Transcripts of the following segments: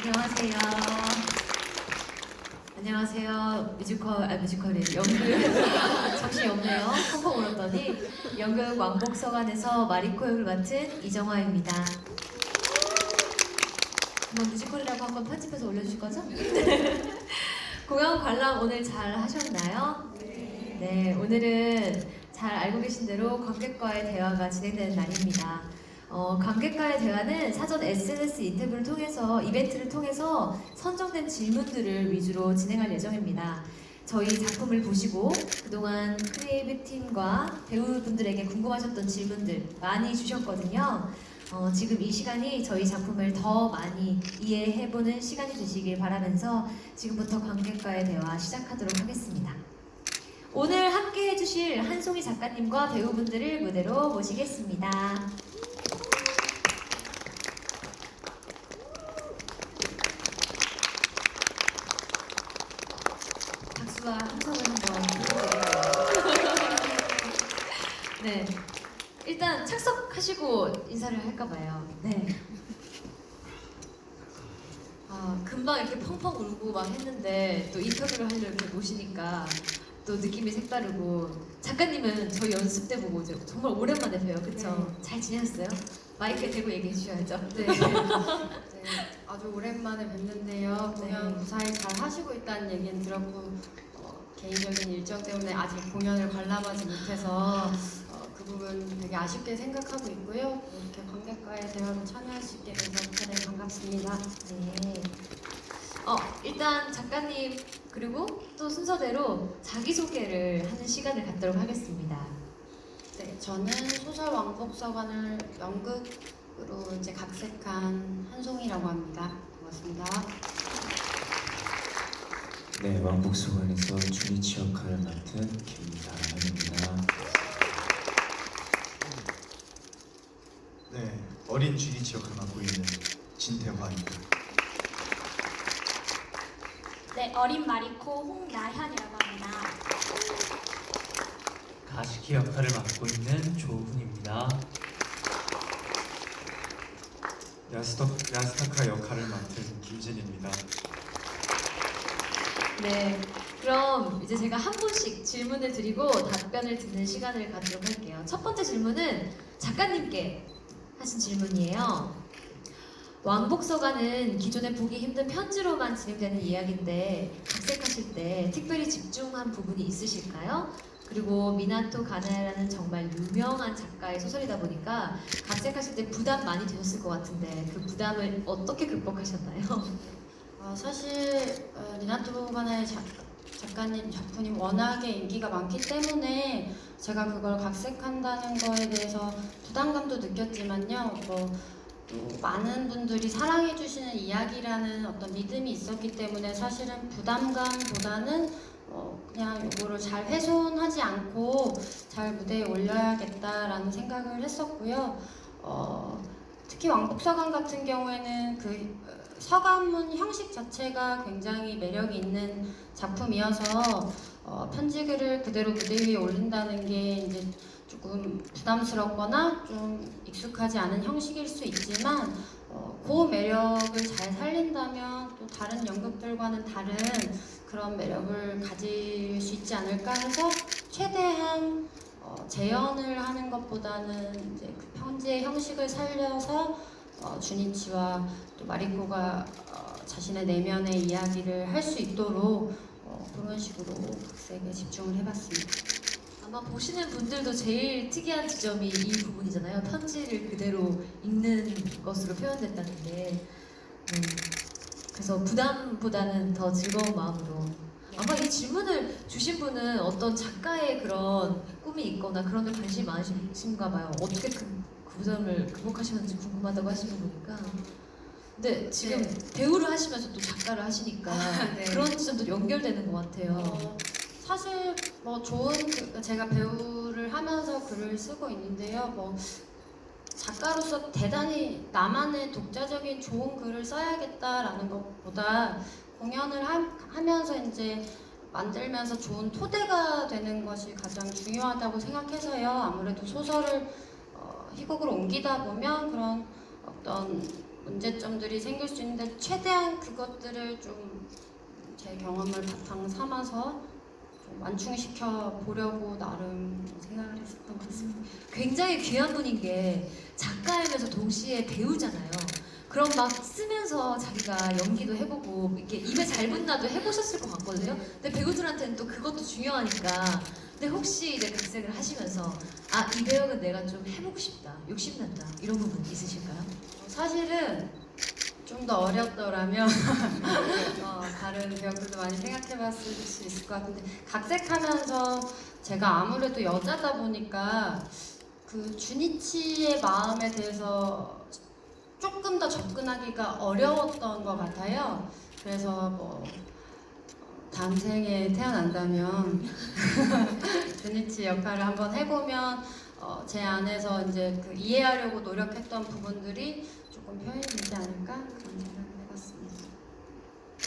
안녕하세요. 안녕하세요. 뮤지컬이 연극 정신이 없네요. 펑펑 울었더니 연극 왕복서관에서 마리코 역을 맡은 이정화입니다. 한번 뮤지컬이라고 한번 편집해서 올려주실 거죠? 공연 관람 오늘 잘 하셨나요? 네, 오늘은 잘 알고 계신 대로 관객과의 대화가 진행되는 날입니다. 관객과의 대화는 사전 SNS 이벤트를 통해서 선정된 질문들을 위주로 진행할 예정입니다. 저희 작품을 보시고 그동안 크리에이티브 팀과 배우분들에게 궁금하셨던 질문들 많이 주셨거든요. 지금 이 시간이 저희 작품을 더 많이 이해해보는 시간이 되시길 바라면서 지금부터 관객과의 대화 시작하도록 하겠습니다. 오늘 함께 해주실 한송이 작가님과 배우분들을 무대로 모시겠습니다. 박수와 함성을 한번 부탁드려요. 네, 일단 착석하시고 인사를 할까봐요. 네. 금방 이렇게 펑펑 울고 막 했는데 또 인터뷰를 하려고 이렇게 모시니까 또 느낌이 색다르고 작가님은 저희 연습 때 보고 정말 오랜만에 봬요. 그쵸? 네. 잘 지냈어요? 마이크에 대고 얘기해 주셔야죠. 네. 아주 오랜만에 뵙는데요. 공연 무사히 잘 하시고 있다는 얘기는 들었고 개인적인 일정 때문에 아직 공연을 관람하지 못해서 그 부분 되게 아쉽게 생각하고 있고요. 이렇게 관객과의 대화로 참여할 수 있게 돼서 대단히 반갑습니다. 네. 일단 작가님 그리고 또 순서대로 자기소개를 하는 시간을 갖도록 하겠습니다. 네, 저는 소설 왕복서관을 연극으로 이제 각색한 한송이라고 합니다. 반갑습니다. 네, 왕복서관에서 주니치 역할을 맡은 김다현입니다. 네, 어린 주니치 역을 맡고 있는 진태화입니다. 네, 어린 마리코 홍나현이라고 합니다. 가시키 역할을 맡고 있는 조훈입니다. 야스타카 역할을 맡은 김진입니다. 네, 그럼 이제 제가 한 분씩 질문을 드리고 답변을 듣는 시간을 갖도록 할게요. 첫 번째 질문은 작가님께 하신 질문이에요. 왕복서관은 기존에 보기 힘든 편지로만 진행되는 이야기인데 각색하실 때 특별히 집중한 부분이 있으실까요? 그리고 미나토 가나라는 정말 유명한 작가의 소설이다 보니까 각색하실 때 부담 많이 되셨을 것 같은데 그 부담을 어떻게 극복하셨나요? 사실 리나토 가나의 작가님 작품이 워낙에 인기가 많기 때문에 제가 그걸 각색한다는 거에 대해서 부담감도 느꼈지만요. 또 많은 분들이 사랑해 주시는 이야기라는 어떤 믿음이 있었기 때문에 사실은 부담감보다는 그냥 이거를 잘 훼손하지 않고 잘 무대에 올려야겠다라는 생각을 했었고요. 특히 왕복서관 같은 경우에는 그 서간문 형식 자체가 굉장히 매력이 있는 작품이어서 편지글을 그대로 무대 위에 올린다는 게 이제 조금 부담스럽거나 좀 익숙하지 않은 형식일 수 있지만 그 매력을 잘 살린다면 또 다른 연극들과는 다른 그런 매력을 가질 수 있지 않을까 해서 최대한 재현을 하는 것보다는 이제 그 편지의 형식을 살려서 주니치와 또 마리코가 자신의 내면의 이야기를 할 수 있도록 그런 식으로 각색에 집중을 해봤습니다. 아마 보시는 분들도 제일 특이한 지점이 이 부분이잖아요. 편지를 그대로 읽는 것으로 표현됐다는 게. 그래서 부담보다는 더 즐거운 마음으로. 아마 이 질문을 주신 분은 어떤 작가의 그런 꿈이 있거나 그런 데 관심이 많으신가 봐요. 어떻게 그 부담을 극복하셨는지 궁금하다고 하시는 거니까. 근데 지금 배우를 하시면서 또 작가를 하시니까 네. 그런 지점도 연결되는 것 같아요. 사실 제가 배우를 하면서 글을 쓰고 있는데요. 작가로서 대단히 나만의 독자적인 좋은 글을 써야겠다라는 것보다 공연을 하면서 이제 만들면서 좋은 토대가 되는 것이 가장 중요하다고 생각해서요. 아무래도 소설을 희곡으로 옮기다 보면 그런 어떤 문제점들이 생길 수 있는데 최대한 그것들을 좀 제 경험을 바탕 삼아서 좀 완충시켜 보려고 나름 생각을 했었던 것 같습니다. 굉장히 귀한 분인 게 작가이면서 동시에 배우잖아요. 그럼 막 쓰면서 자기가 연기도 해보고 이렇게 입에 잘 붙나도 해보셨을 것 같거든요. 근데 배우들한테는 또 그것도 중요하니까. 근데 혹시 이제 각색을 하시면서 아, 이 배역은 내가 좀 해보고 싶다, 욕심난다 이런 부분 있으실까요? 사실은 좀 더 어렸더라면 다른 배역들도 많이 생각해봤을 수 있을 것 같은데 각색하면서 제가 아무래도 여자다 보니까 그 주니치의 마음에 대해서 조금 더 접근하기가 어려웠던 것 같아요. 그래서 뭐 다음 생에 태어난다면 주니치 역할을 한번 해보면 제 안에서 이제 그 이해하려고 노력했던 부분들이 조금 표현이 되지 않을까 그런 생각을 해봤습니다.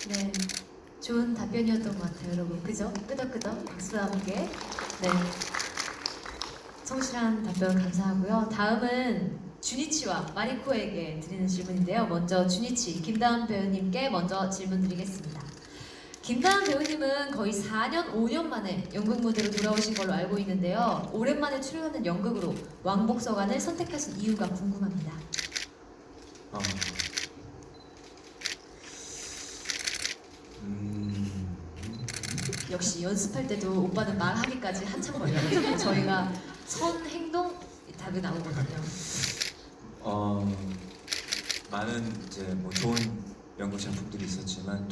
네, 좋은 답변이었던 것 같아요, 여러분. 그죠? 끄덕끄덕 박수와 함께. 네, 성실한 답변 감사하고요. 다음은 주니치와 마리코에게 드리는 질문인데요. 먼저 주니치 김다은 배우님께 먼저 질문 드리겠습니다. 김다은 배우님은 거의 4년, 5년 만에 연극 무대로 돌아오신 걸로 알고 있는데요. 오랜만에 출연하는 연극으로 왕복서관을 선택하신 이유가 궁금합니다. 어, 역시 연습할 때도 오빠는 말하기까지 한참 걸려요. 저희가 선, 행동 답이 나오거든요. 많은 이제 뭐 좋은 연극 작품들이 있었지만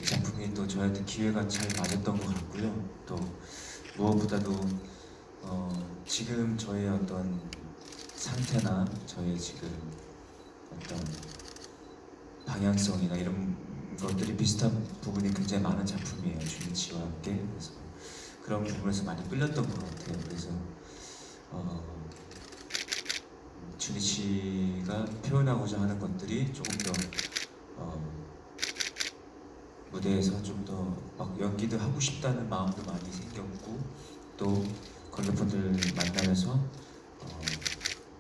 이 작품이 또 저한테 기회가 잘 맞았던 것 같고요. 또 무엇보다도 지금 저의 어떤 상태나 저의 지금 어떤 방향성이나 이런 것들이 비슷한 부분이 굉장히 많은 작품이에요. 주니치와 함께. 그래서 그런 부분에서 많이 끌렸던 것 같아요. 그래서 주니치가 표현하고자 하는 것들이 조금 더 무대에서 좀 더 막 연기도 하고 싶다는 마음도 많이 생겼고 또 관객분들 만나면서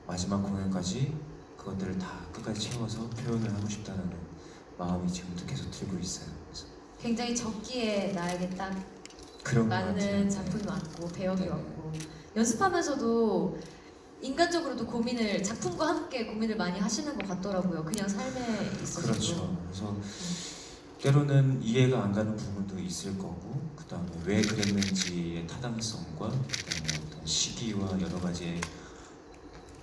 마지막 공연까지 그것들을 다 끝까지 채워서 표현을 하고 싶다는 마음이 지금도 계속 들고 있어요. 그래서 굉장히 적기에 나에게 딱 그런 것 같아요. 맞는 작품이 왔고 배역이 네. 왔고 연습하면서도 인간적으로도 고민을 작품과 함께 고민을 많이 하시는 것 같더라고요. 그냥 삶에 있어서도. 그렇죠. 그래서 때로는 이해가 안 가는 부분도 있을 거고 그 다음에 왜 그랬는지의 타당성과 그 다음에 어떤 시기와 여러 가지의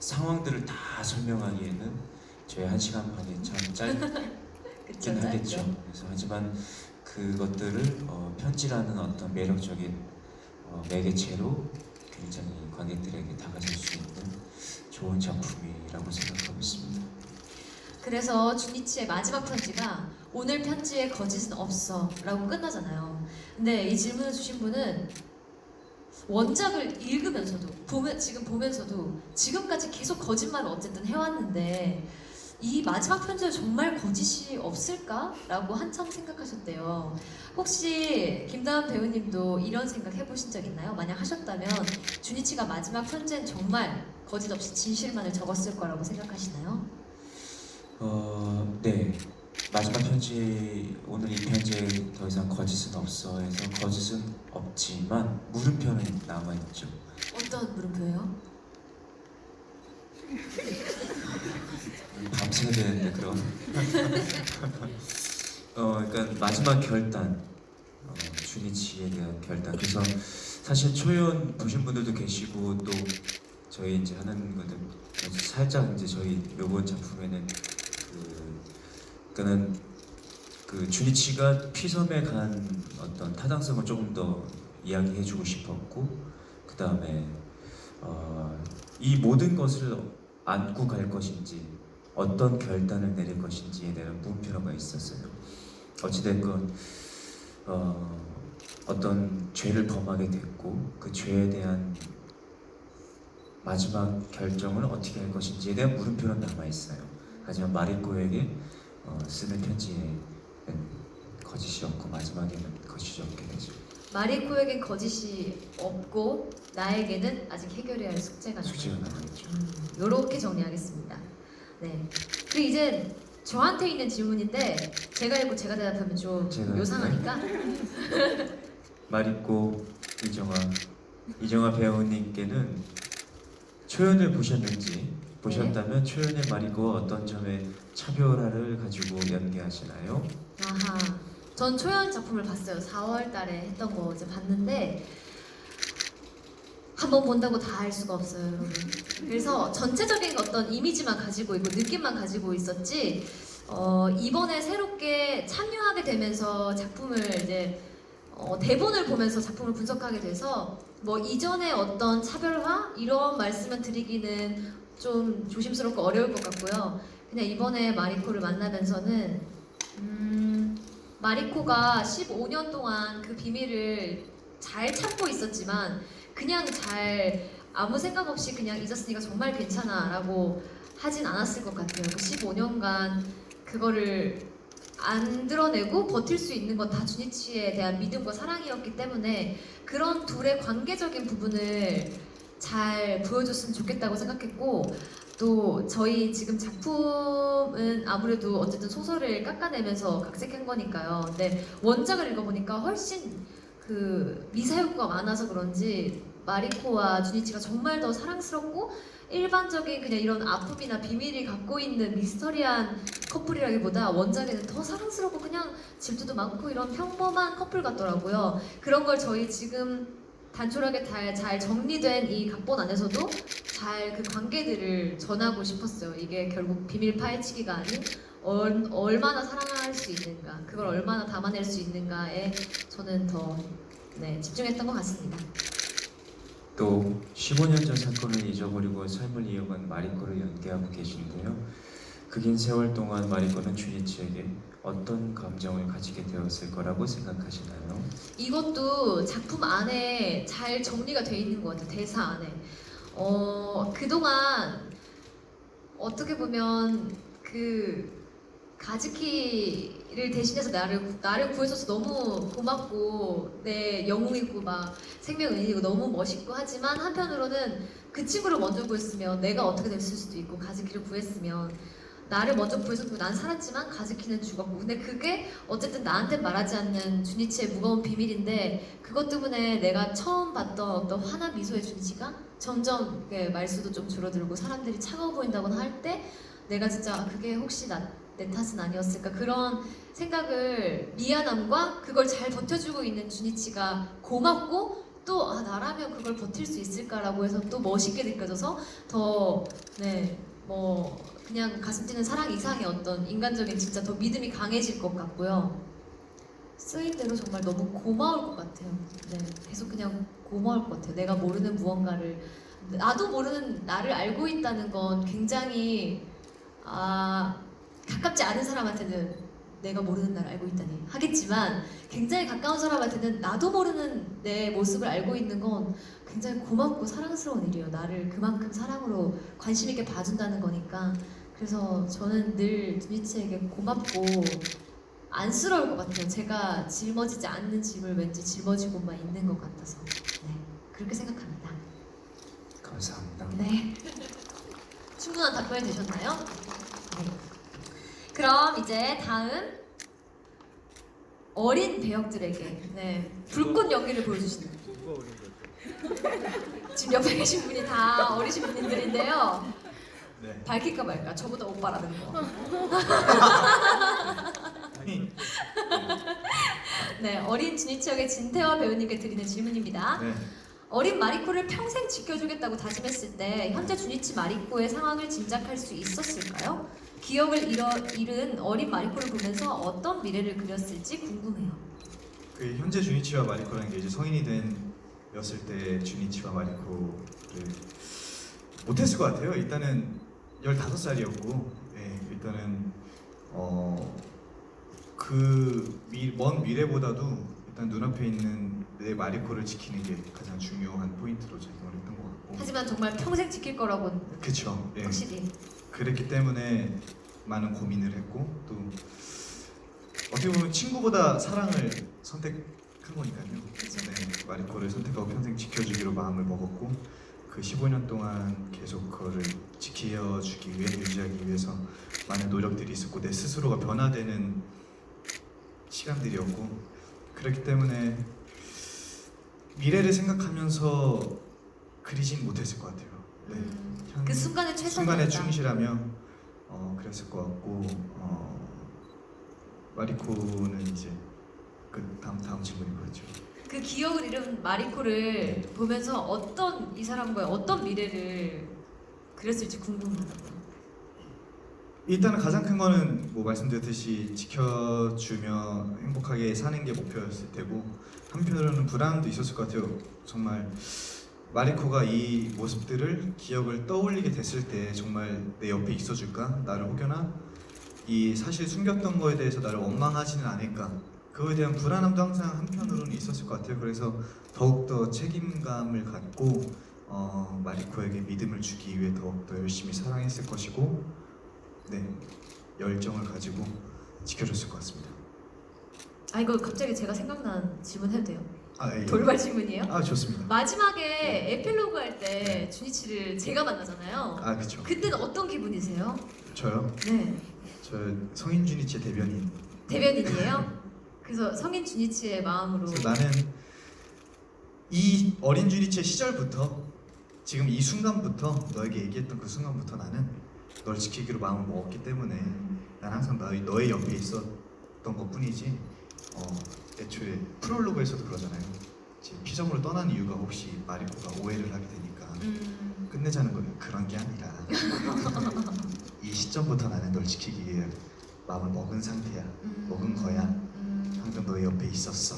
상황들을 다 설명하기에는 저희 1시간 반이 참 짧긴 그쵸, 하겠죠. 짧죠. 그래서 하지만 그것들을 편지라는 어떤 매력적인 매개체로 굉장히 관객들에게 다가설 수 있는 좋은 작품이라고 생각하고 있습니다. 그래서 주니치의 마지막 편지가 오늘 편지에 거짓은 없어 라고 끝나잖아요. 근데 이 질문을 주신 분은 원작을 읽으면서도 지금 보면서도 지금까지 계속 거짓말을 어쨌든 해왔는데 이 마지막 편지에 정말 거짓이 없을까? 라고 한참 생각하셨대요. 혹시 김다은 배우님도 이런 생각 해보신 적 있나요? 만약 하셨다면 주니치가 마지막 편지엔 정말 거짓 없이 진실만을 적었을 거라고 생각하시나요? 네. 마지막 편지, 오늘 이 편지에 더 이상 거짓은 없어 해서 거짓은 없지만 물음표는 남아있죠. 어떤 물음표예요? 밤새야 되는데 그럼. 그러니까 마지막 결단, 주니치에 대한 결단. 그래서 사실 초연 보신 분들도 계시고 또 저희 이제 하는 것들 살짝 이제 저희 이번 작품에는 그러니까는 그 주니치가 피섬에 간 어떤 타당성을 조금 더 이야기해주고 싶었고 그 다음에 이 모든 것을 안고 갈 것인지 어떤 결단을 내릴 것인지에 대한 물음표가 있었어요. 어찌됐건 어떤 죄를 범하게 됐고 그 죄에 대한 마지막 결정을 어떻게 할 것인지에 대한 물음표는 남아있어요. 하지만 마리코에게 쓰는 편지에는 거짓이 없고 마지막에는 거짓이 없게 되죠. 마리코에겐 거짓이 없고 나에게는 아직 해결해야 할 숙제가 숙제가 남아있다. 남아있죠. 이렇게 정리하겠습니다. 네. 그리고 이제 저한테 있는 질문인데 제가 읽고 제가 대답하면 좀 제가 요상하니까 마리코 이정아 배우님께는 초연을 보셨는지 보셨다면 초연의 마리코와 어떤 점에 차별화를 가지고 연기하시나요? 아하. 전 초연 작품을 봤어요. 4월 달에 했던 거 이제 봤는데 한 번 본다고 다 알 수가 없어요, 여러분. 그래서 전체적인 어떤 이미지만 가지고 있고 느낌만 가지고 있었지 이번에 새롭게 참여하게 되면서 작품을 이제 대본을 보면서 작품을 분석하게 돼서 뭐 이전에 어떤 차별화 이런 말씀을 드리기는 좀 조심스럽고 어려울 것 같고요. 그냥 이번에 마리코를 만나면서는 마리코가 15년 동안 그 비밀을 잘 참고 있었지만 그냥 잘 아무 생각 없이 그냥 잊었으니까 정말 괜찮아 라고 하진 않았을 것 같아요. 그 15년간 그거를 안 드러내고 버틸 수 있는 건 다 주니치에 대한 믿음과 사랑이었기 때문에 그런 둘의 관계적인 부분을 잘 보여줬으면 좋겠다고 생각했고 또 저희 지금 작품은 아무래도 어쨌든 소설을 깎아내면서 각색한 거니까요. 근데 원작을 읽어보니까 훨씬 그 미사효과가 많아서 그런지 마리코와 주니치가 정말 더 사랑스럽고 일반적인 그냥 이런 아픔이나 비밀이 갖고 있는 미스터리한 커플이라기보다 원작에는 더 사랑스럽고 그냥 질투도 많고 이런 평범한 커플 같더라고요. 그런 걸 저희 지금 단촐하게 잘 정리된 이 각본 안에서도 잘 그 관계들을 전하고 싶었어요. 이게 결국 비밀 파헤치기가 아닌 얼마나 사랑할 수 있는가, 그걸 얼마나 담아낼 수 있는가에 저는 더 집중했던 것 같습니다. 또 15년 전 사건을 잊어버리고 삶을 이어간 마리코를 연기하고 계신데요. 그 긴 세월 동안 마리코는 주니치에게 어떤 감정을 가지게 되었을 거라고 생각하시나요? 이것도 작품 안에 잘 정리가 돼 있는 것 같아요. 대사 안에. 그동안 어떻게 보면 그 가즈키를 대신해서 나를 구해줘서 너무 고맙고 내 영웅이고 막 생명은인이고 너무 멋있고 하지만 한편으로는 그 친구를 먼저 구했으면 내가 어떻게 됐을 수도 있고 가즈키를 구했으면 나를 먼저 구해줬고 난 살았지만 가즈키는 죽었고 근데 그게 어쨌든 나한테 말하지 않는 주니치의 무거운 비밀인데 그것 때문에 내가 처음 봤던 어떤 환한 미소의 주니치가 점점 말수도 좀 줄어들고 사람들이 차가워 보인다거나 할 때 내가 진짜 그게 혹시 내 탓은 아니었을까 그런 생각을 미안함과 그걸 잘 버텨주고 있는 주니치가 고맙고 또 나라면 그걸 버틸 수 있을까라고 해서 또 멋있게 느껴져서 더 그냥 가슴 뛰는 사랑 이상의 어떤 인간적인 진짜 더 믿음이 강해질 것 같고요. 쓰인 대로 정말 너무 고마울 것 같아요. 계속 그냥 고마울 것 같아요. 내가 모르는 무언가를 나도 모르는 나를 알고 있다는 건 굉장히 가깝지 않은 사람한테는 내가 모르는 나를 알고 있다니 하겠지만 굉장히 가까운 사람한테는 나도 모르는 내 모습을 알고 있는 건 굉장히 고맙고 사랑스러운 일이에요. 나를 그만큼 사랑으로 관심 있게 봐준다는 거니까 그래서 저는 늘 주니치에게 고맙고 안쓰러울 것 같아요. 제가 짊어지지 않는 짐을 왠지 짊어지고만 있는 것 같아서 그렇게 생각합니다. 감사합니다. 네. 충분한 답변이 되셨나요? 네. 그럼 이제 다음 어린 배역들에게 불꽃 연기를 보여주시는 지금 옆에 계신 분이 다 어리신 분들인데요. 네. 밝힐까 말까 저보다 오빠라는 거. 아니, 네, 어린 주니치 역의 진태화 배우님께 드리는 질문입니다. 네. 어린 마리코를 평생 지켜주겠다고 다짐했을 때 현재 주니치 마리코의 상황을 짐작할 수 있었을까요? 기억을 잃은 어린 마리코를 보면서 어떤 미래를 그렸을지 궁금해요. 그 현재 주니치와 마리코라는 게 이제 성인이 되었을 때 주니치와 마리코를 못했을 것 같아요. 일단은 15살이었고, 일단은 그 먼 미래보다도 일단 눈앞에 있는 내 마리코를 지키는 게 가장 중요한 포인트로 작용을 했던 것 같고. 하지만 정말 평생 지킬 거라고 그쵸. 예. 확실히. 그랬기 때문에 많은 고민을 했고 또 어떻게 보면 친구보다 사랑을 선택한 거니까요. 그쵸. 네, 마리코를 선택하고 평생 지켜주기로 마음을 먹었고 그 15년 동안 계속 그거를 지켜주기 위해 유지하기 위해서 많은 노력들이 있었고 내 스스로가 변화되는 시간들이었고 그렇기 때문에 미래를 생각하면서 그리진 못했을 것 같아요. 네. 현- 그 순간에 순간에 최선이었다. 충실하며 그랬을 것 같고 마리코는 이제 그 다음 질문이 뭐였죠? 그 기억을 잃은 마리코를 보면서 어떤 이 사람과의 어떤 미래를 그렸을지 궁금하다고요. 일단은 가장 큰 거는 뭐 말씀드렸듯이 지켜주며 행복하게 사는 게 목표였을 테고 한편으로는 불안함도 있었을 것 같아요. 정말 마리코가 이 모습들을 기억을 떠올리게 됐을 때 정말 내 옆에 있어줄까? 나를 혹여나 이 사실 숨겼던 거에 대해서 나를 원망하지는 않을까? 그거에 대한 불안함도 항상 한편으로는 있었을 것 같아요. 그래서 더욱더 책임감을 갖고 마리코에게 믿음을 주기 위해 더욱더 열심히 사랑했을 것이고 네, 열정을 가지고 지켜줬을 것 같습니다. 아 이거 갑자기 제가 생각난 질문 해도 돼요? 예. 돌발 질문이에요? 좋습니다. 마지막에 에필로그 할 때 주니치를 제가 만나잖아요. 그쵸. 그때는 어떤 기분이세요? 저요? 네. 저 성인 주니치 대변인. 대변인이에요? 그래서 성인 주니치의 마음으로 그래서 나는 이 어린 주니치의 시절부터 지금 이 순간부터 너에게 얘기했던 그 순간부터 나는 널 지키기로 마음을 먹었기 때문에 난 항상 너의 옆에 있었던 것뿐이지 애초에 프롤로그에서도 그러잖아요. 이제 피정으로 떠난 이유가 혹시 마리코가 오해를 하게 되니까 끝내자는 거는 그런 게 아니라 이 시점부터 나는 널 지키기 위해 마음을 먹은 상태야. 먹은 거야. 항상 너의 옆에 있었어.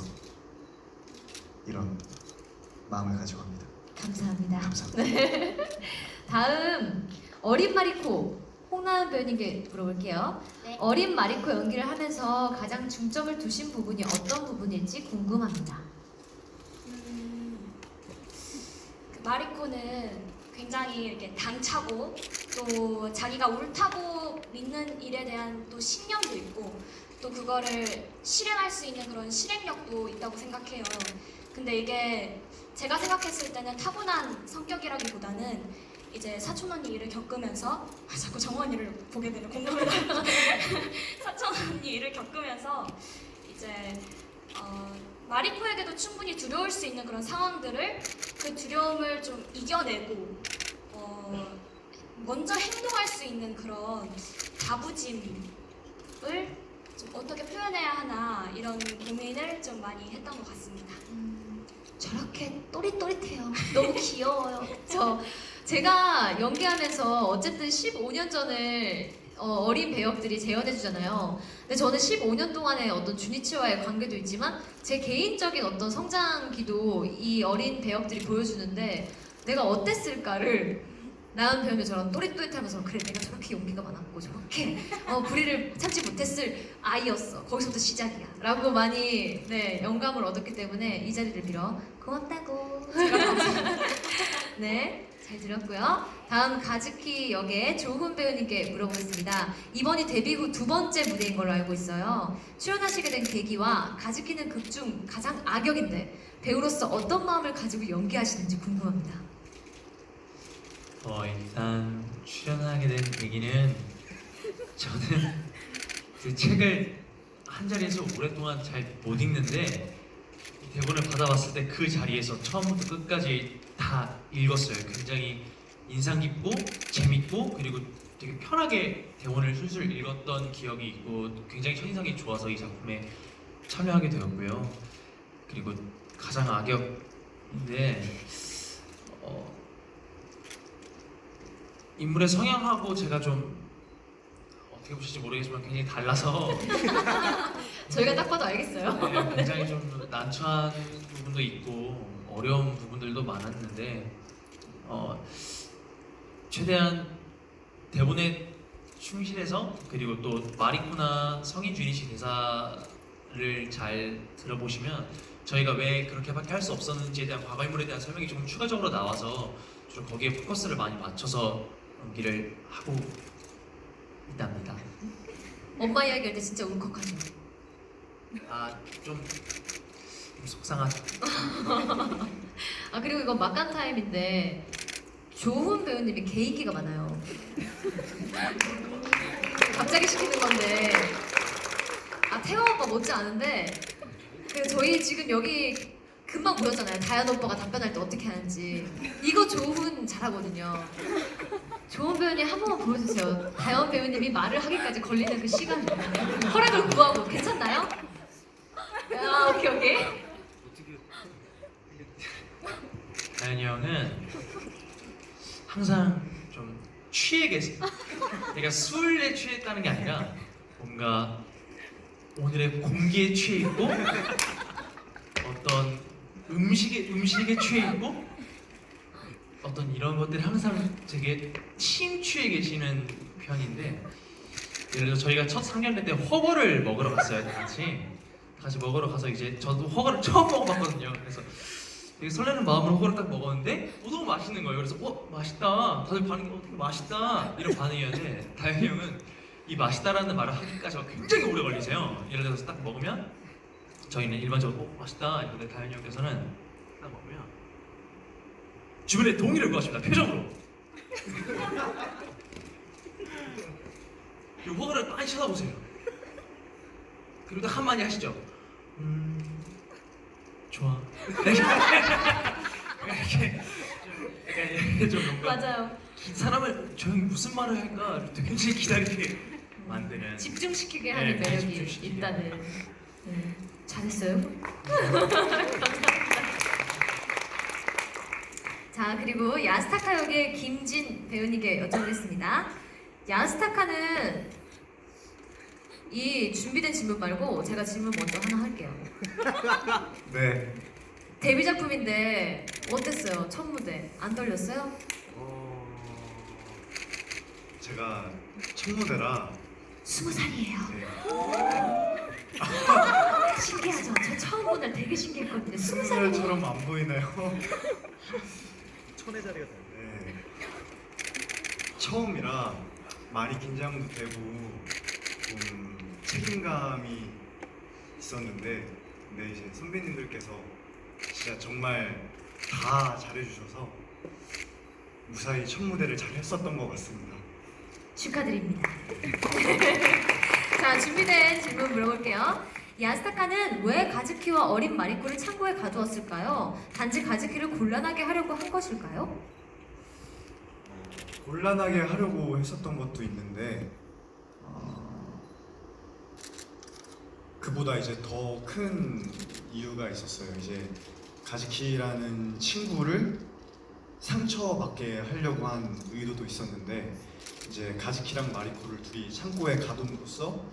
이런 마음을 가지고 합니다. 감사합니다. 감사합니다. 다음 어린 마리코 홍나은 배우님께 물어볼게요. 네. 어린 마리코 연기를 하면서 가장 중점을 두신 부분이 어떤 부분일지 궁금합니다. 그 마리코는 굉장히 이렇게 당차고 또 자기가 옳다고 믿는 일에 대한 또 신념도 있고 또 그거를 실행할 수 있는 그런 실행력도 있다고 생각해요. 근데 이게 제가 생각했을 때는 타고난 성격이라기보다는 이제 사촌 언니 일을 겪으면서 자꾸 정우 언니를 보게 되는 공감을 사촌 언니 일을 겪으면서 이제 마리코에게도 충분히 두려울 수 있는 그런 상황들을 그 두려움을 좀 이겨내고 먼저 행동할 수 있는 그런 다부짐을 좀 어떻게 표현해야 하나 이런 고민을 좀 많이 했던 것 같습니다. 저렇게 또릿또릿해요. 너무 귀여워요. 제가 연기하면서 어쨌든 15년 전을 어린 배역들이 재현해주잖아요. 근데 저는 15년 동안의 어떤 주니치와의 관계도 있지만 제 개인적인 어떤 성장기도 이 어린 배역들이 보여주는데 내가 어땠을까를 나은 배우는 저런 또릿또릿하면서 그래 내가 저렇게 용기가 많았고 저렇게 불의를 참지 못했을 아이였어. 거기서부터 시작이야. 라고 많이 영감을 얻었기 때문에 이 자리를 빌어 고맙다고 제가 네, 잘 들었고요. 다음 가즈키 역의 조훈 배우님께 물어보겠습니다. 이번이 데뷔 후 두 번째 무대인 걸로 알고 있어요. 출연하시게 된 계기와 가즈키는 극 중 가장 악역인데 배우로서 어떤 마음을 가지고 연기하시는지 궁금합니다. 일단 출연하게 된 계기는 저는 그 책을 한 자리에서 오랫동안 잘 못 읽는데 대본을 받아봤을 때 그 자리에서 처음부터 끝까지 다 읽었어요. 굉장히 인상 깊고 재밌고 그리고 되게 편하게 대본을 술술 읽었던 기억이 있고 굉장히 첫인상이 좋아서 이 작품에 참여하게 되었고요. 그리고 가장 악역인데 인물의 성향하고 제가 좀 어떻게 보실지 모르겠지만 굉장히 달라서 저희가 딱 봐도 알겠어요. 네, 굉장히 좀 난처한 부분도 있고 어려운 부분들도 많았는데 최대한 대본에 충실해서 그리고 또 마리코나 성인 주니치 대사를 잘 들어보시면 저희가 왜 그렇게밖에 할 수 없었는지에 대한 과거 인물에 대한 설명이 조금 추가적으로 나와서 주로 거기에 포커스를 많이 맞춰서 연기를 하고 있답니다. 엄마 이야기할 때 진짜 울컥하죠. 좀 속상하죠. 그리고 이건 막간 타임인데 조훈 배우님이 개인기가 많아요. 갑자기 시키는 건데 태호 오빠 못지 않은데 저희 지금 여기 금방 보였잖아요. 다현 오빠가 답변할 때 어떻게 하는지. 이거 조훈 잘하거든요. 조훈 배우님 한 번만 보여주세요. 다현 배우님이 말을 하기까지 걸리는 그 시간 허락을 구하고 괜찮나요? 오케이. 다현이 형은 항상 좀 취해 계세요. 그러니까 술에 취했다는 게 아니라 뭔가 오늘의 공기에 취해 있고 어떤 음식에 취해 있고 어떤 이런 것들이 항상 되게 침취해 계시는 편인데, 예를 들어 저희가 첫 상견례 때 허거를 먹으러 갔어요. 같이 먹으러 가서 이제 저도 허거를 처음 먹어봤거든요. 그래서 되게 설레는 마음으로 허거를 딱 먹었는데 너무 맛있는 거예요. 그래서 맛있다. 다들 반응이 되게 맛있다 이런 반응이었는데 다현이 형은 이 맛있다라는 말을 하기까지가 굉장히 오래 걸리세요. 예를 들어서 딱 먹으면 저희는 일반적으로 맛있다 이런데 다현이 형께서는 딱 먹으면 주변에 동의를 구하십니다. 표정으로. 이 허거를 많이 쳐다보세요. 그리고 딱 한마디 하시죠. 좋아. 이렇게 좀 뭔가 맞아요. 사람을 조용히 무슨 말을 할까 굉장히 기다리게 만드는. 집중시키게 하는 매력이 집중시키게. 있다는. 잘했어요. 자, 그리고 야스타카 역의 김진 배우님께 여쭤보겠습니다. 야스타카는 이 준비된 질문 말고 제가 질문 먼저 하나 할게요. 네. 데뷔 작품인데 어땠어요? 첫 무대 안 떨렸어요? 제가 첫 무대라 20살이에요. 네. 신기하죠? 저 처음 본 날 되게 신기했거든요. 20살이에요. 20살처럼 안 보이나요? 천의 자리가 네. 처음이라 많이 긴장도 되고 좀 책임감이 있었는데, 근데 이제 선배님들께서 진짜 정말 다 잘해주셔서 무사히 첫 무대를 잘 했었던 것 같습니다. 축하드립니다. 자, 준비된 질문 물어볼게요. 야스타카는 왜 가즈키와 어린 마리코를 창고에 가두었을까요? 단지 가즈키를 곤란하게 하려고 한 것일까요? 곤란하게 하려고 했었던 것도 있는데 그보다 이제 더 큰 이유가 있었어요. 이제 가즈키라는 친구를 상처받게 하려고 한 의도도 있었는데, 이제 가즈키랑 마리코를 둘이 창고에 가둠으로써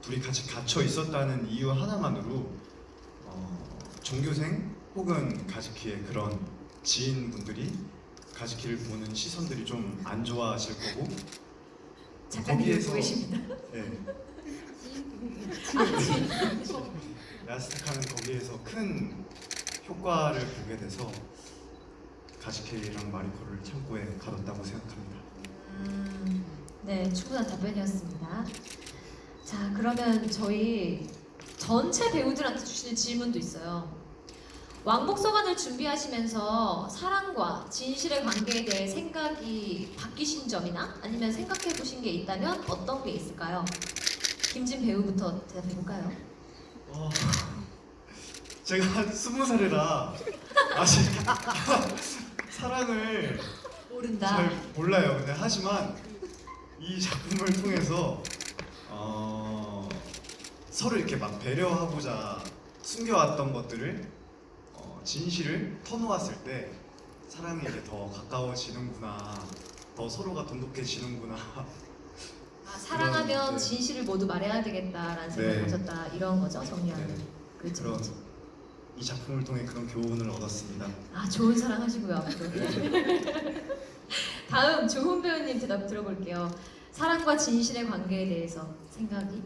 둘이 같이 갇혀 있었다는 이유 하나만으로 전교생 혹은 가즈키의 그런 지인분들이 가즈키를 보는 시선들이 좀 안 좋아질 거고, 작가님 보고 계십니다. 네, 야스타카는 거기에서 큰 효과를 보게 돼서 가즈키랑 마리코를 창고에 가뒀다고 생각합니다. 네, 충분한 답변이었습니다. 자, 그러면 저희 전체 배우들한테 주시는 질문도 있어요. 왕복서관을 준비하시면서 사랑과 진실의 관계에 대해 생각이 바뀌신 점이나 아니면 생각해 보신 게 있다면 어떤 게 있을까요? 김진 배우부터 대답해볼까요? 제가 20살이라 아직 사랑을 모른다. 잘 몰라요. 근데 하지만 이 작품을 통해서 서로 이렇게 막 배려하고자 숨겨왔던 것들을 진실을 터놓았을 때 사랑이 이제 더 가까워지는구나, 더 서로가 돈독해지는구나. 사랑하면 네. 진실을 모두 말해야 되겠다라는 생각을 네. 하셨다 이런 거죠, 정리하면. 네. 그렇죠. 그런 이 작품을 통해 그런 교훈을 얻었습니다. 좋은 사랑 하시고요 앞으로. 다음 조훈 배우님 대답 들어볼게요. 사랑과 진실의 관계에 대해서 생각이?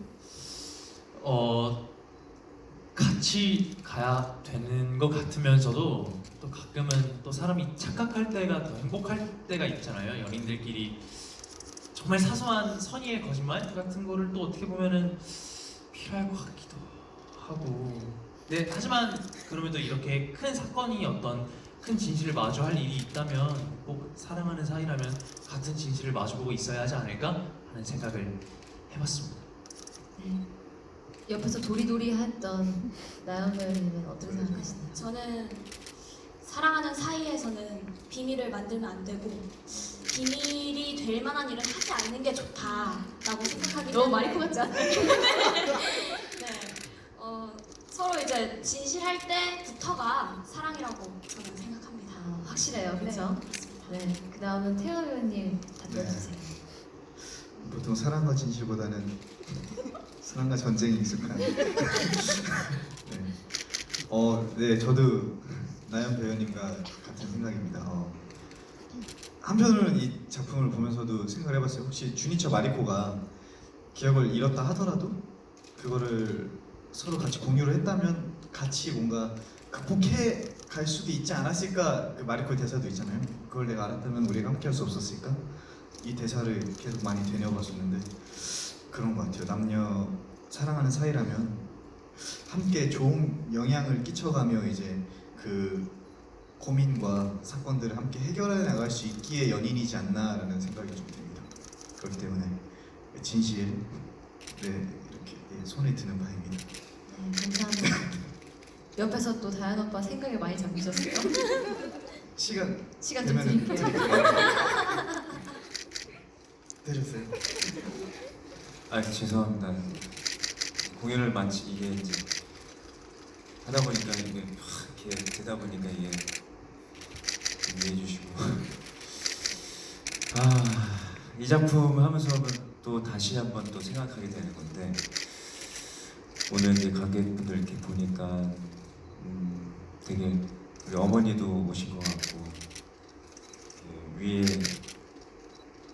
같이 가야 되는 것 같으면서도 또 가끔은 또 사람이 착각할 때가 더 행복할 때가 있잖아요. 연인들끼리 정말 사소한 선의의 거짓말 같은 거를 또 어떻게 보면은 필요할 것 같기도 하고. 네, 하지만 그러면 또 이렇게 큰 사건이 어떤 큰 같은 진실을 마주할 일이 있다면 꼭 사랑하는 사이라면 같은 진실을 마주보고 있어야 하지 않을까 하는 생각을 해봤습니다. 네. 옆에서 도리도리 했던 나연 배우님은 어떻게 생각하시나요? 저는 사랑하는 사이에서는 비밀을 만들면 안 되고 비밀이 될 만한 일은 하지 않는 게 좋다라고 생각하기 너무 때문에 마리코 같지 않아요? 네, 서로 이제 진실할 때부터가 사랑이라고 저는 생각합니다. 아, 확실해요, 그렇죠? 네. 그 다음은 태연 배우님 답변주세요. 보통 사랑과 진실보다는 사랑과 전쟁이 익숙한. 네. 네, 저도 나연 배우님과 같은 생각입니다. 한편으로는 이 작품을 보면서도 생각을 해봤어요. 혹시 주니처 마리코가 기억을 잃었다 하더라도 그거를 서로 같이 공유를 했다면 같이 뭔가 극복해 갈 수도 있지 않았을까? 그 마리코의 대사도 있잖아요. 그걸 내가 알았다면 우리가 함께 할 수 없었을까? 이 대사를 계속 많이 되뇌어봤었는데 그런 것 같아요. 남녀 사랑하는 사이라면 함께 좋은 영향을 끼쳐가며 이제 그 고민과 사건들을 함께 해결해 나갈 수 있기에 연인이지 않나라는 생각이 좀 듭니다. 그렇기 때문에 진실 이렇게 손에 드는 바입니다. 네, 감사합니다. 옆에서 또 다현 오빠 생각에 많이 잠기셨어요. 시간 시간 좀 되면은 드릴게요. 때렸어요. 아 죄송합니다. 공연을 마치 이게 이제 하다 보니까 이게 이렇게 되다 보니까 이게 이해해 주시고 이 작품 하면서 또 다시 한번 또 생각하게 되는 건데 오늘 이제 관객분들 이렇게 보니까 되게 우리 어머니도 오신 것 같고 위에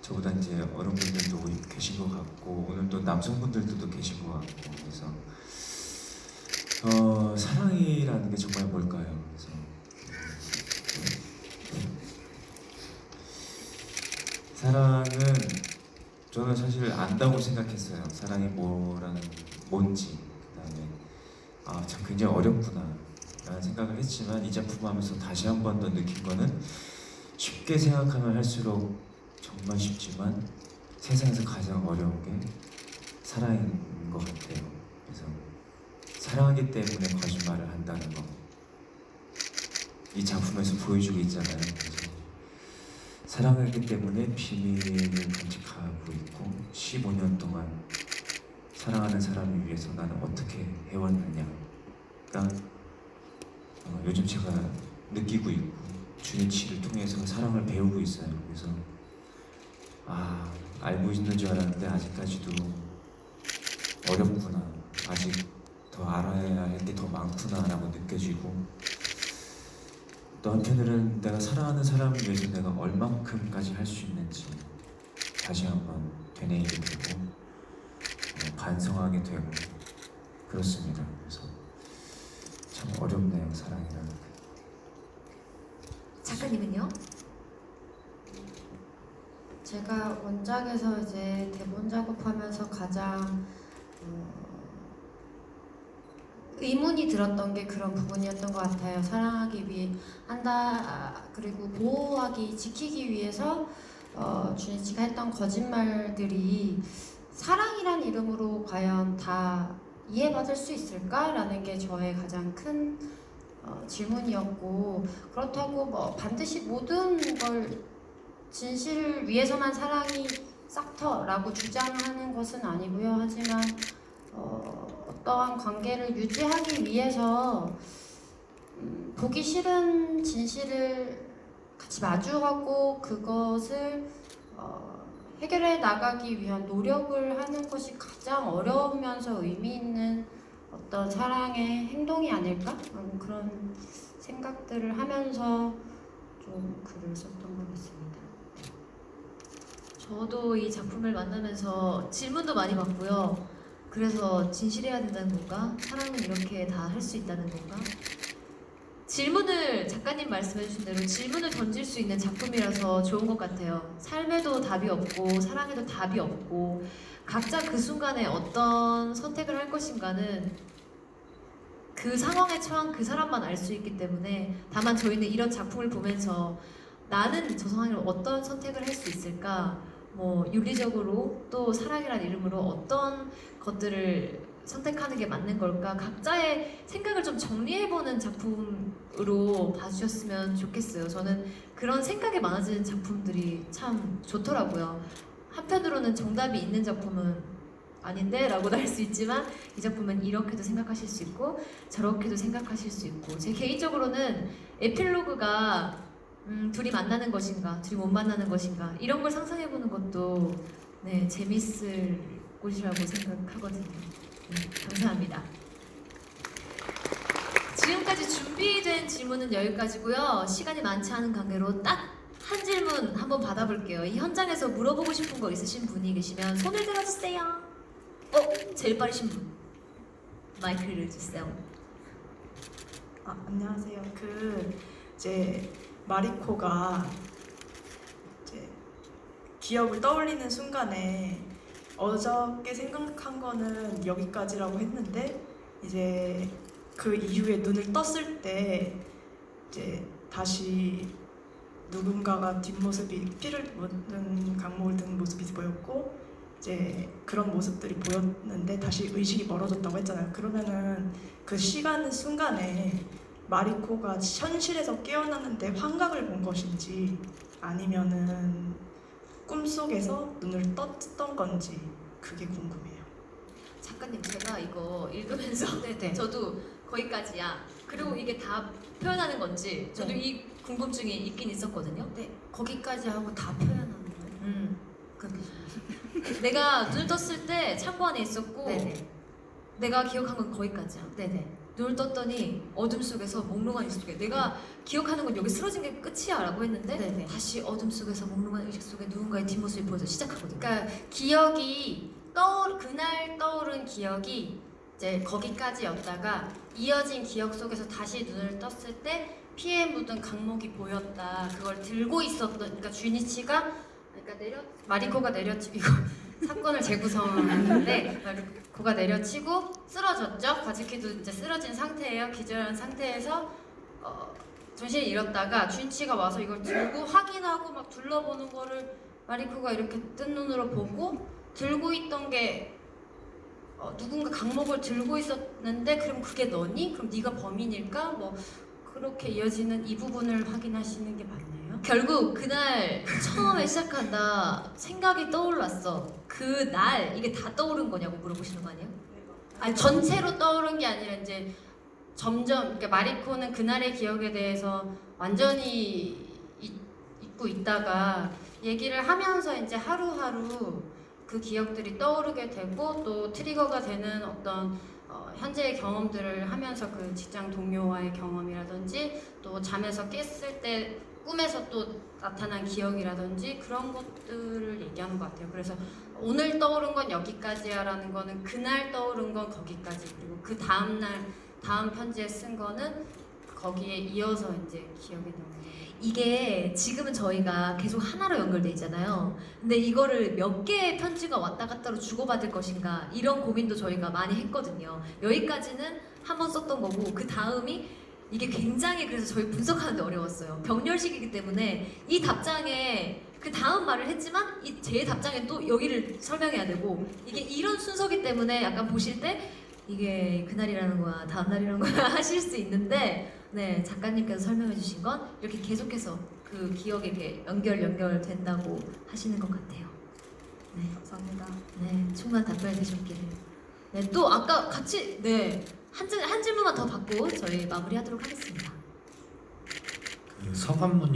저보다 이제 어른분들도 계신 것 같고 오늘 또 남성분들도 계신 것 같고 그래서 사랑이라는 게 정말 뭘까요? 그래서 사랑은 저는 사실 안다고 생각했어요. 사랑이 뭔지 그다음에 참 굉장히 어렵구나 라는 생각을 했지만 이 작품 하면서 다시 한 번 더 느낀 거는 쉽게 생각하면 할수록 정말 쉽지만 세상에서 가장 어려운 게 사랑인 것 같아요. 그래서 사랑하기 때문에 거짓말을 한다는 거 이 작품에서 보여주고 있잖아요. 그래서 사랑하기 때문에 비밀을 간직하고 있고 15년 동안 사랑하는 사람을 위해서 나는 어떻게 해왔느냐가 요즘 제가 느끼고 있고 주니치를 통해서 사랑을 배우고 있어요. 그래서 알고 있는 줄 알았는데 아직까지도 어렵구나, 아직 더 알아야 할 게 더 많구나라고 느껴지고 또 한편으로는 내가 사랑하는 사람을 위해서 내가 얼만큼까지 할 수 있는지 다시 한번 되뇌이게 되고 반성하게 되고 그렇습니다. 그래서 참 어렵네요, 사랑이라는 게. 작가님은요? 제가 원작에서 이제 대본 작업하면서 가장 의문이 들었던 게 그런 부분이었던 것 같아요. 사랑하기 위해 그리고 보호하기, 지키기 위해서 주니치가 했던 거짓말들이 사랑이란 이름으로 과연 다 이해받을 수 있을까라는 게 저의 가장 큰 질문이었고 그렇다고 뭐 반드시 모든 걸 진실을 위해서만 사랑이 싹터라고 주장하는 것은 아니고요. 하지만 어떠한 관계를 유지하기 위해서 보기 싫은 진실을 같이 마주하고 그것을 해결해 나가기 위한 노력을 하는 것이 가장 어려우면서 의미 있는 어떤 사랑의 행동이 아닐까? 그런 생각들을 하면서 좀 글을 썼던 것 같습니다. 저도 이 작품을 만나면서 질문도 많이 받고요. 그래서 진실해야 된다는 건가? 사랑은 이렇게 다 할 수 있다는 건가? 질문을 작가님 말씀해주신 대로 질문을 던질 수 있는 작품이라서 좋은 것 같아요. 삶에도 답이 없고 사랑에도 답이 없고 각자 그 순간에 어떤 선택을 할 것인가는 그 상황에 처한 그 사람만 알 수 있기 때문에 다만 저희는 이런 작품을 보면서 나는 저 상황에 어떤 선택을 할 수 있을까, 뭐 윤리적으로 또 사랑이란 이름으로 어떤 것들을 선택하는 게 맞는 걸까, 각자의 생각을 좀 정리해보는 작품으로 봐주셨으면 좋겠어요. 저는 그런 생각이 많아지는 작품들이 참 좋더라고요. 한편으로는 정답이 있는 작품은 아닌데 라고도 할 수 있지만 이 작품은 이렇게도 생각하실 수 있고 저렇게도 생각하실 수 있고, 제 개인적으로는 에필로그가 둘이 만나는 것인가 둘이 못 만나는 것인가 이런 걸 상상해보는 것도 네, 재밌을 곳이라고 생각하거든요. 네, 감사합니다. 지금까지 준비된 질문은 여기까지고요. 시간이 많지 않은 관계로 딱 한 질문 한번 받아볼게요. 이 현장에서 물어보고 싶은 거 있으신 분이 계시면 손을 들어주세요. 제일 빠르신 분 마이크를 주세요. 안녕하세요. 이제 마리코가 이제 기억을 떠올리는 순간에 어저께 생각한 거는 여기까지라고 했는데 이제 그 이후에 눈을 떴을 때 이제 다시 누군가가 뒷모습이 피를 묻은 강목을 든 모습이 보였고 이제 그런 모습들이 보였는데 다시 의식이 멀어졌다고 했잖아요. 그러면은 그 시간 순간에 마리코가 현실에서 깨어났는데 환각을 본 것인지 아니면은 꿈속에서 눈을 떴던 건지 그게 궁금해요. 작가님, 제가 이거 읽으면서 네네. 저도 거기까지야. 그리고 이게 다 표현하는 건지 저도 네. 이 궁금증이 있긴 있었거든요. 네, 거기까지 하고 다 표현하는 거예요. 내가 눈을 떴을 때 창고 안에 있었고 네네. 내가 기억한 건 거기까지야. 네네. 눈을 떴더니 어둠 속에서 몽롱한 의식 속에 내가 기억하는 건 여기 쓰러진 게 끝이야 라고 했는데 네네. 다시 어둠 속에서 몽롱한 의식 속에 누군가의 뒷모습이 보여서 시작하거든요. 그러니까 기억이 그날 떠오른 기억이 이제 거기까지였다가 이어진 기억 속에서 다시 눈을 떴을 때 피에 묻은 강목이 보였다. 그걸 들고 있었던, 그러니까 주니치가, 그러니까 마리코가 내려치고 이거 사건을 재구성하는데 마리코가 내려치고 쓰러졌죠. 가즈키도 이제 쓰러진 상태예요. 기절한 상태에서 정신을 잃었다가 주니치가 와서 이걸 들고 확인하고 막 둘러보는 거를 마리코가 이렇게 뜬 눈으로 보고 들고 있던 게 누군가 강목을 들고 있었는데 그럼 그게 너니? 그럼 네가 범인일까? 뭐 그렇게 이어지는 이 부분을 확인하시는 게 맞나요? 결국 그날 처음에 시작한다 생각이 떠올랐어. 그날 이게 다 떠오른 거냐고 물어보시는 거 아니에요? 아니 전체로 떠오른 게 아니라 이제 점점, 그러니까 마리코는 그날의 기억에 대해서 완전히 잊고 있다가 얘기를 하면서 이제 하루하루 그 기억들이 떠오르게 되고 또 트리거가 되는 어떤 현재의 경험들을 하면서 그 직장 동료와의 경험이라든지 또 잠에서 깼을 때 꿈에서 또 나타난 기억이라든지 그런 것들을 얘기하는 것 같아요. 그래서 오늘 떠오른 건 여기까지야 라는 거는 그날 떠오른 건 거기까지, 그리고 그 다음날 다음 편지에 쓴 거는 거기에 이어서 이제 기억에 남는 거예요. 이게 지금은 저희가 계속 하나로 연결돼 있잖아요. 근데 이거를 몇 개의 편지가 왔다 갔다로 주고받을 것인가 이런 고민도 저희가 많이 했거든요. 여기까지는 한 번 썼던 거고 그 다음이 이게 굉장히 그래서 저희 분석하는데 어려웠어요. 병렬식이기 때문에 이 답장에 그 다음 말을 했지만 이 제 답장에 또 여기를 설명해야 되고 이게 이런 순서기 때문에 약간 보실 때 이게 그날이라는 거야 다음 날이라는 거야 하실 수 있는데 네, 작가님께서 설명해 주신 건 이렇게 계속해서 그 기억에 이렇게 연결된다고 하시는 것 같아요. 네, 감사합니다. 네, 충분한 답변이 되셨기를. 네, 또 아까 같이 한 질문만 더 받고 저희 마무리하도록 하겠습니다. 그 서관문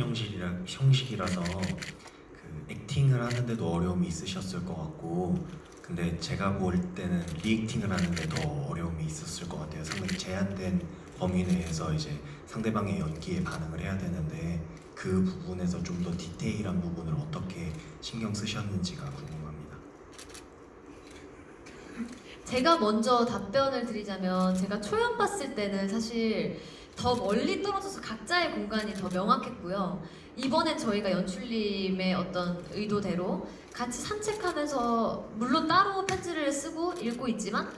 형식이라서 그 액팅을 하는데도 어려움이 있으셨을 것 같고, 근데 제가 볼 때는 리액팅을 하는데 더 어려움이 있었을 것 같아요. 상당히 제한된 범위 내에서 이제 상대방의 연기에 반응을 해야 되는데 그 부분에서 좀 더 디테일한 부분을 어떻게 신경 쓰셨는지가 궁금합니다. 제가 먼저 답변을 드리자면 제가 초연 봤을 때는 사실 더 멀리 떨어져서 각자의 공간이 더 명확했고요. 이번엔 저희가 연출님의 어떤 의도대로 같이 산책하면서 물론 따로 편지를 쓰고 읽고 있지만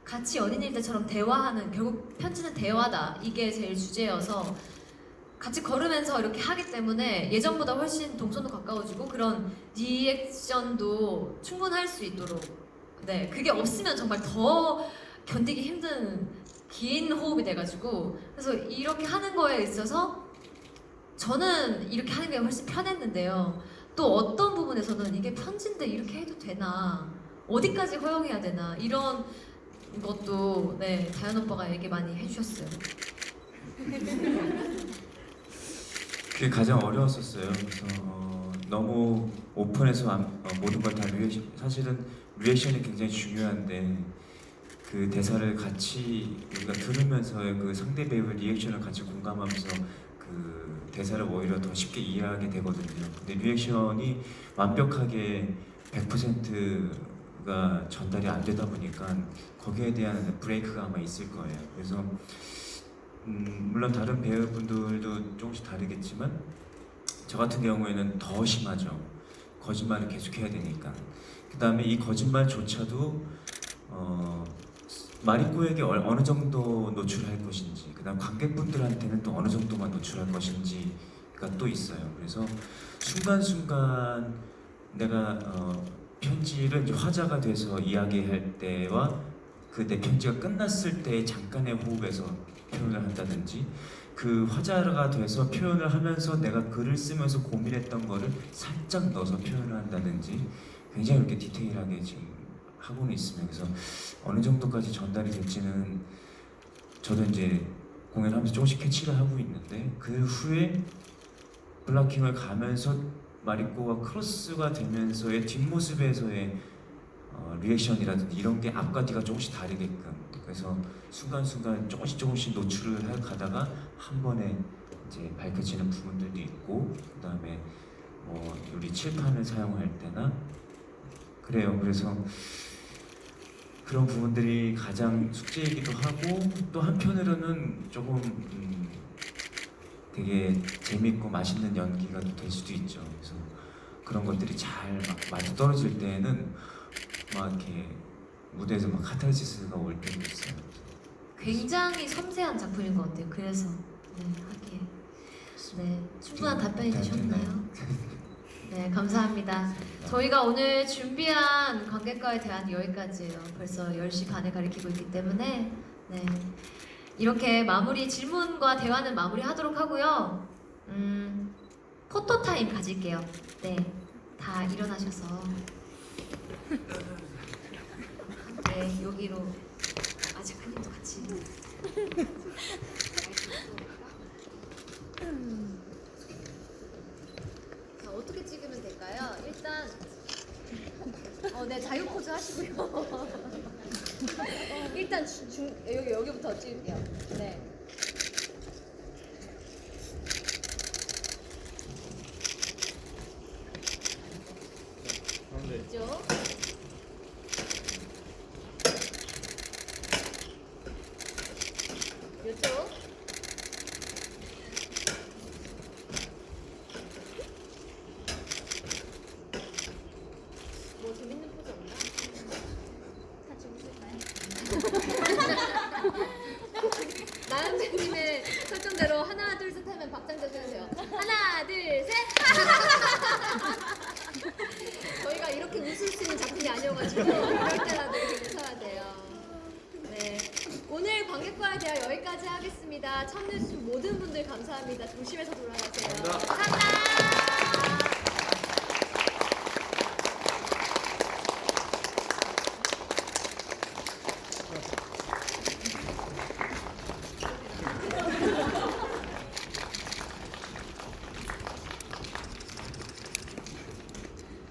같이 연인일 때처럼 대화하는, 결국 편지는 대화다, 이게 제일 주제여서 같이 걸으면서 이렇게 하기 때문에 예전보다 훨씬 동선도 가까워지고 그런 리액션도 충분할 수 있도록, 네, 그게 없으면 정말 더 견디기 힘든 긴 호흡이 돼가지고, 그래서 이렇게 하는 거에 있어서 저는 이렇게 하는 게 훨씬 편했는데요. 또 어떤 부분에서는 이게 편지인데 이렇게 해도 되나, 어디까지 허용해야 되나, 이런 것도 네, 다현 오빠가 얘기 많이 해주셨어요. 그게 가장 어려웠었어요. 그래서 너무 오픈해서 모든 걸 다 리액션, 사실은 리액션이 굉장히 중요한데 그 대사를 같이 우리가 들으면서의 그 상대 배우의 리액션을 같이 공감하면서 그 대사를 오히려 더 쉽게 이해하게 되거든요. 근데 리액션이 완벽하게 100%가 전달이 안 되다 보니까 거기에 대한 브레이크가 아마 있을 거예요. 그래서 물론 다른 배우분들도 조금씩 다르겠지만 저 같은 경우에는 더 심하죠. 거짓말을 계속해야 되니까. 그 다음에 이 거짓말조차도 마리코에게 어느 정도 노출할 것인지, 그 다음 관객분들한테는 또 어느 정도만 노출할 것인지가 또 있어요. 그래서 순간순간 내가 편지를 이제 화자가 돼서 이야기할 때와 그 내 편지가 끝났을 때의 잠깐의 호흡에서 표현을 한다든지, 그 화자가 돼서 표현을 하면서 내가 글을 쓰면서 고민했던 거를 살짝 넣어서 표현을 한다든지 굉장히 이렇게 디테일하게 지금 하고는 있습니다. 그래서 어느 정도까지 전달이 될지는 저도 이제 공연하면서 조금씩 캐치를 하고 있는데, 그 후에 블락킹을 가면서 마리코가 크로스가 되면서의 뒷모습에서의 리액션이라든지 이런 게 앞과 뒤가 조금씩 다르게끔, 그래서 순간순간 조금씩 노출을 가다가 한 번에 이제 밝혀지는 부분들도 있고, 그 다음에 우리 칠판을 사용할 때나 그래요. 그래서 그런 부분들이 가장 숙제이기도 하고, 또 한편으로는 조금 되게 재밌고 맛있는 연기가 될 수도 있죠. 그래서 그런 것들이 잘 맞아 떨어질 때는 막 이렇게 무대에서 막 카타르시스가 올 때도 있어요. 굉장히 섬세한 작품인 것 같아요. 그래서 네, 하기에 네, 충분한 답변이 되셨나요? 네, 감사합니다. 저희가 오늘 준비한 관객과의 대화는 여기까지예요. 벌써 10시 반에 가리키고 있기 때문에 네, 이렇게 질문과 대화는 마무리하도록 하고요. 포토타임 가질게요. 네, 다 일어나셔서 네, 여기로 아직 한 입도 같이 자, 어떻게 찍으면 될까요? 일단 네, 자유 포즈 하시고요. 일단 여기부터 찍을게요. 네. 이쪽. 이쪽. 뭐 재밌는 포즈 없나? 같이 웃을까요? 나연재님의 설정대로 하나 둘 셋 하면 박장대 해주세요. 하나 둘 셋. 저희가 이렇게 웃을 수 있는 작품이 아니어가지고 이럴 때라도 이렇게 웃어야 돼요. 네, 오늘 관객과의 대화 여기까지 하겠습니다. 참여해주신 모든 분들 감사합니다. 조심해서 돌아가세요. 감사합니다.